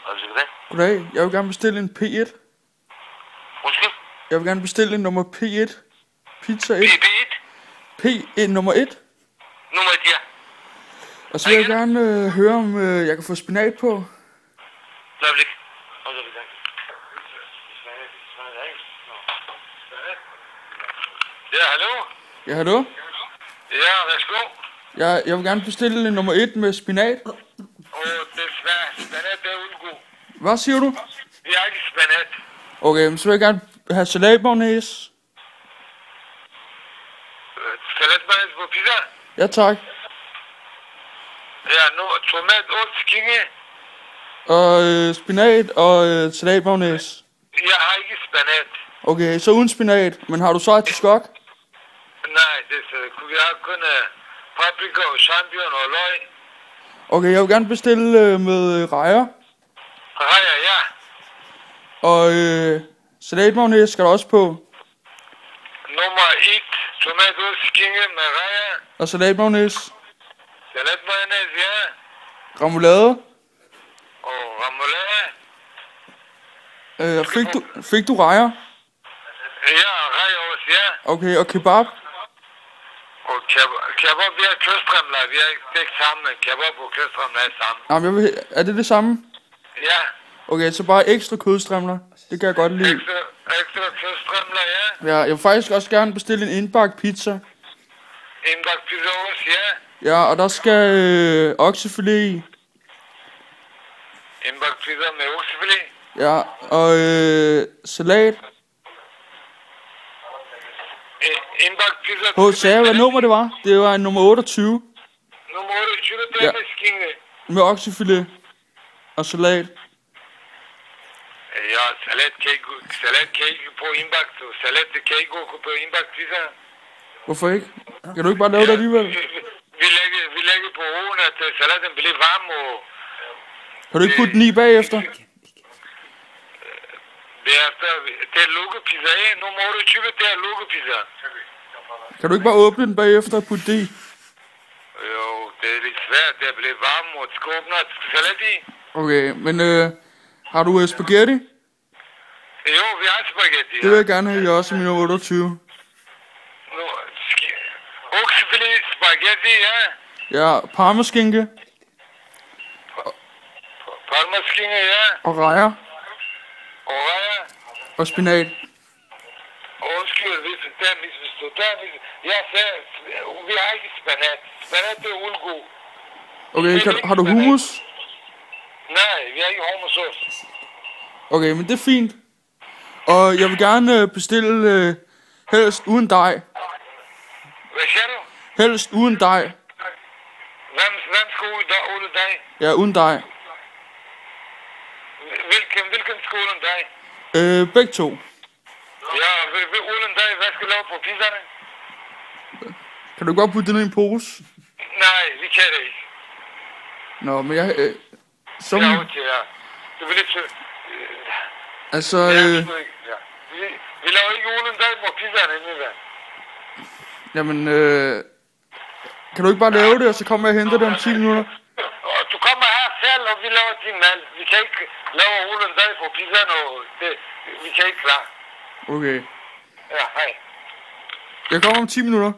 Goddag. Goddag. Jeg vil gerne bestille en P1. Undskyld? Jeg vil gerne bestille en nummer P1. Pizza 1. P1? P1 nummer 1. Nummer 1, ja. Og så vil jeg gerne høre, om jeg kan få spinat på. Øjeblik. Ja, hallo? Ja, hallo? Ja, værsgo. Jeg vil gerne bestille en nummer 1 med spinat. Desværre, spanat er uden god. Hvad siger du? Vi har ikke spanat. Okay, men så vil jeg gerne have salatmayonnaise. Salatmayonnaise på pizza? Ja, tak. Ja, nu tomat, ost, skinke. Og spinat og salatmayonnaise. Jeg har ikke spanat. Okay, så uden spinat. Men har du så artiskok? Nej, vi har kun paprika og champignon og løg. Okay, jeg vil gerne bestille med rejer. Rejer, ja. Og salatmayonnaise skal der også på. Nummer 1, tomat, ost, skinke med rejer. Og salatmayonnaise. Salatmayonnaise, ja. Remoulade. Og remoulade. Fik du rejer? Ja, rejer også, ja. Okay, og kebab? Og kebab, vi har kødstrimler. Vi har ikke sammen. Kebab og kødstrimler er sammen. Jamen, er det det samme? Ja. Okay, så bare ekstra kødstrimler. Det kan jeg godt lide. Ekstra kødstrimler, ja. Ja, jeg vil faktisk også gerne bestille en indbagt pizza. Indbagt pizza også, ja. Ja, og der skal oksefilet i. Indbagt pizza med oksefilet. Ja, og salat. Indbagt pizza. Sagde jeg, hvad nummer det var? Det var nummer 28. Nummer 28, det er Ja. med skinke. Med oksefilet. Og salat. Ja, salat kan ikke på indbagt. Salat kan ikke gå på indbagt pizza. Hvorfor ikke? Kan du ikke bare lave det alligevel? Vi lægger på oven, at salaten bliver varm og... Kan du ikke putte den i bagefter? Det er lukkepizza, ikke? Nummer 28, det er lukkepizza. Kan du ikke bare åbne den bagefter og putte det i? Jo, det er lidt svært. Det bliver varm, og skal åbne salat i. Okay, men har du spaghetti? Jo, vi har spaghetti. Det vil jeg gerne have i også i min 28. Oksefilet, spaghetti, ja. Ja, parmaskinke. Parmaskinke, ja. Og rejer. Og rejer. Og spinat. Undskyld, hvis det er misforstået. Jeg sagde, vi har ikke spanat. Spanat er uldgod. Okay, har du hummus? Nej, vi har ikke hummus også. Okay, men det er fint. Og jeg vil gerne bestille helst uden dej. Hvad siger du? Helst uden dej. Hvem skal uden dig? Ja, uden dej. Hvilken skal uden dig? Begge to. Ja, uden dig, hvad skal du lave på pizzerne? Kan du godt putte den i en pose? Nej, vi kan det ikke. Nå, men jeg... som... Ja, okay, ja. Du vil ikke... Altså... Ja. Vi laver ikke uden dig på pizzerne, Nida. Jamen, kan du ikke bare lave det, og så kommer jeg og henter det om 10 minutter? Du kommer her selv, og vi laver din mad. Vi kan ikke lave uden dig på pizzerne, og det... Vi kan ikke klare. Okay. Ja, hej. Jeg kommer om 10 minutter.